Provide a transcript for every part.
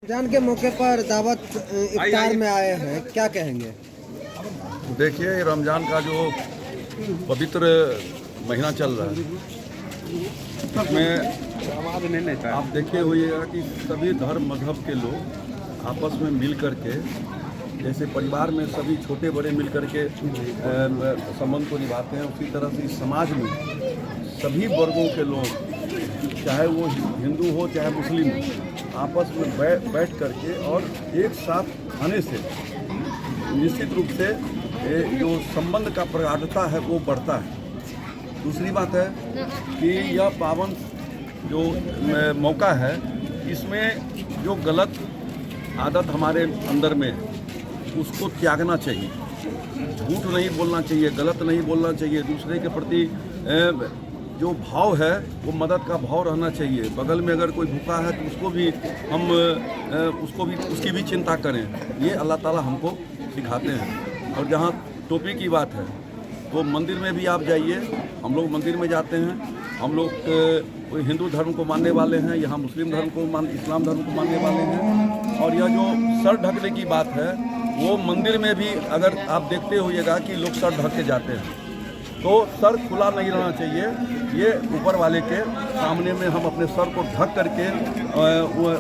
रमजान के मौके पर दावत इफ्तार में आए हैं, क्या कहेंगे? देखिए, रमज़ान का जो पवित्र महीना चल रहा है उसमें आप देखे होइएगा कि सभी धर्म मजहब के लोग आपस में मिल करके, जैसे परिवार में सभी छोटे बड़े मिल करके संबंध को निभाते हैं, उसी तरह से इस समाज में सभी वर्गों के लोग, चाहे वो हिंदू हो चाहे मुस्लिम हो, आपस में बैठ करके और एक साथ खाने से निश्चित रूप से जो संबंध का प्रगाढ़ता है वो बढ़ता है। दूसरी बात है कि यह पावन जो मौका है, इसमें जो गलत आदत हमारे अंदर में उसको त्यागना चाहिए। झूठ नहीं बोलना चाहिए, गलत नहीं बोलना चाहिए। दूसरे के प्रति जो भाव है वो मदद का भाव रहना चाहिए। बगल में अगर कोई भूखा है तो उसको भी हम उसकी भी चिंता करें। ये अल्लाह ताला हमको सिखाते हैं। और जहाँ टोपी की बात है तो मंदिर में भी आप जाइए, हम लोग मंदिर में जाते हैं। हम लोग कोई हिंदू धर्म को मानने वाले हैं, यहाँ मुस्लिम धर्म को इस्लाम धर्म को मानने वाले हैं। और यह जो सर ढकने की बात है वो मंदिर में भी अगर आप देखते होइएगा कि लोग सर ढक के जाते हैं, तो सर खुला नहीं रहना चाहिए। ये ऊपर वाले के सामने में हम अपने सर को ढक करके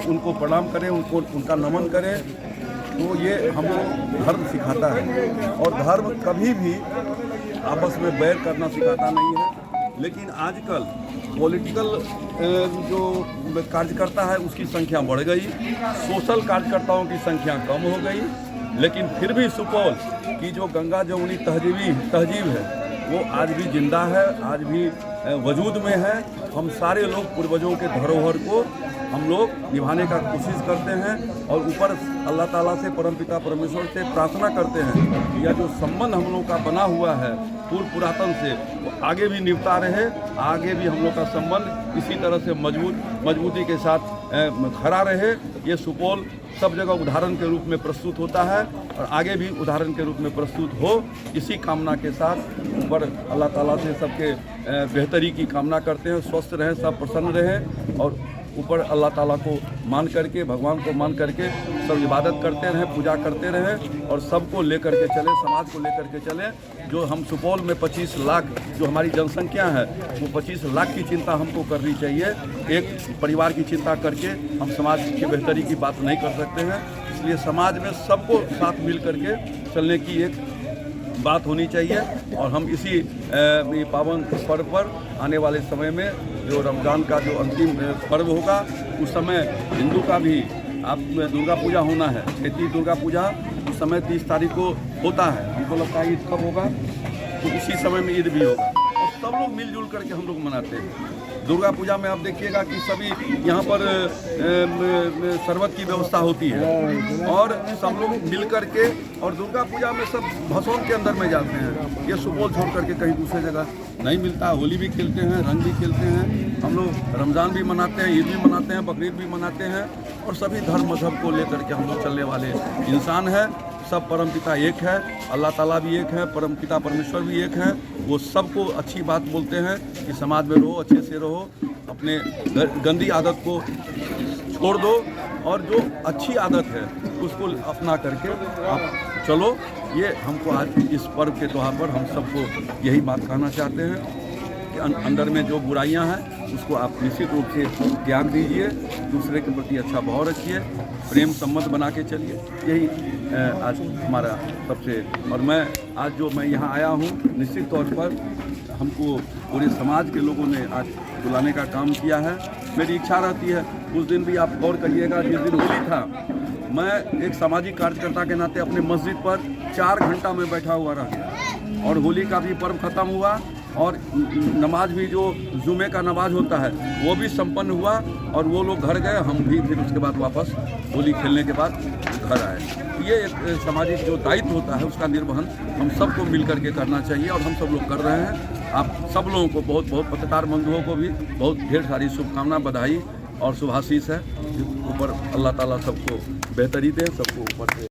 उनको प्रणाम करें, उनका नमन करें। तो ये हमको धर्म सिखाता है। और धर्म कभी भी आपस में बैर करना सिखाता नहीं है। लेकिन आजकल पॉलिटिकल जो कार्यकर्ता है उसकी संख्या बढ़ गई, सोशल कार्यकर्ताओं की संख्या कम हो गई। लेकिन फिर भी सुपौल की जो गंगा जमुनी तहजीब है वो आज भी जिंदा है, आज भी वजूद में है। हम सारे लोग पूर्वजों के धरोहर को हम लोग निभाने का कोशिश करते हैं और ऊपर अल्लाह ताला से, परमपिता परमेश्वर से प्रार्थना करते हैं कि यह जो संबंध हम लोग का बना हुआ है पूर्व पुरातन से, वो आगे भी निभता रहे। आगे भी हम लोग का संबंध इसी तरह से मजबूती के साथ खड़ा रहे। ये सुपौल सब जगह उदाहरण के रूप में प्रस्तुत होता है और आगे भी उदाहरण के रूप में प्रस्तुत हो, इसी कामना के साथ ऊपर अल्लाह ताला से सबके बेहतरी की कामना करते हैं। स्वस्थ रहें, सब प्रसन्न रहें और ऊपर अल्लाह ताला को मान करके, भगवान को मान करके सब इबादत करते रहें, पूजा करते रहें और सबको लेकर के चलें, समाज को लेकर के चलें। जो हम सुपौल में 25 लाख जो हमारी जनसंख्या है वो 25 लाख की चिंता हमको करनी चाहिए। एक परिवार की चिंता करके हम समाज की बेहतरी की बात नहीं कर सकते हैं। इसलिए समाज में सबको साथ मिल करके चलने की एक बात होनी चाहिए। और हम इसी पावन पर्व पर आने वाले समय में जो रमज़ान का जो अंतिम पर्व होगा, उस समय हिंदू का भी आप दुर्गा पूजा होना है, चैती दुर्गा पूजा उस समय 30 तारीख को होता है। हमको लगता है ईद कब होगा, तो उसी समय में ईद भी होगा और सब लोग मिलजुल करके हम लोग मनाते हैं। दुर्गा पूजा में आप देखिएगा कि सभी यहाँ पर शरबत की व्यवस्था होती है और सब लोग मिल करके, और दुर्गा पूजा में सब भसोन के अंदर में जाते हैं। ये सुपौल छोड़ करके कहीं दूसरे जगह नहीं मिलता। होली भी खेलते हैं, रंग भी खेलते हैं, हम लोग रमज़ान भी मनाते हैं, ईद भी मनाते हैं, बकरीद भी मनाते हैं। और सभी धर्म मजहब को लेकर के हम लोग चलने वाले इंसान हैं। सब परमपिता एक है, अल्लाह ताला भी एक है, परमपिता परमेश्वर भी एक है। वो सबको अच्छी बात बोलते हैं कि समाज में रहो, अच्छे से रहो, अपने गंदी आदत को छोड़ दो और जो अच्छी आदत है उसको अपना करके आप चलो। ये हमको आज इस पर्व के त्यौहार पर हम सबको यही बात कहना चाहते हैं कि अंदर में जो बुराइयां हैं उसको आप निश्चित रूप से त्याग दीजिए, दूसरे के प्रति अच्छा भाव रखिए, प्रेम संबंध बना के चलिए। यही आज हमारा सबसे, और मैं आज जो मैं यहाँ आया हूँ, निश्चित तौर पर हमको पूरे समाज के लोगों ने आज बुलाने का काम किया है। मेरी इच्छा रहती है, उस दिन भी आप गौर करिएगा, जिस दिन होली था, मैं एक सामाजिक कार्यकर्ता के नाते अपने मस्जिद पर 4 घंटा में बैठा हुआ रह गया और होली का भी पर्व ख़त्म हुआ और नमाज भी जो जुमे का नमाज होता है वो भी संपन्न हुआ और वो लोग घर गए, हम भी फिर उसके बाद वापस होली खेलने के बाद घर आए। ये एक सामाजिक जो दायित्व होता है उसका निर्वहन हम सबको मिल करके करना चाहिए और हम सब लोग कर रहे हैं। आप सब लोगों को बहुत बहुत, पत्रकार बंधुओं को भी बहुत ढेर सारी शुभकामना, बधाई और शुभाशीष है। ऊपर अल्लाह ताला सबको बेहतरी दे, सबको ऊपर से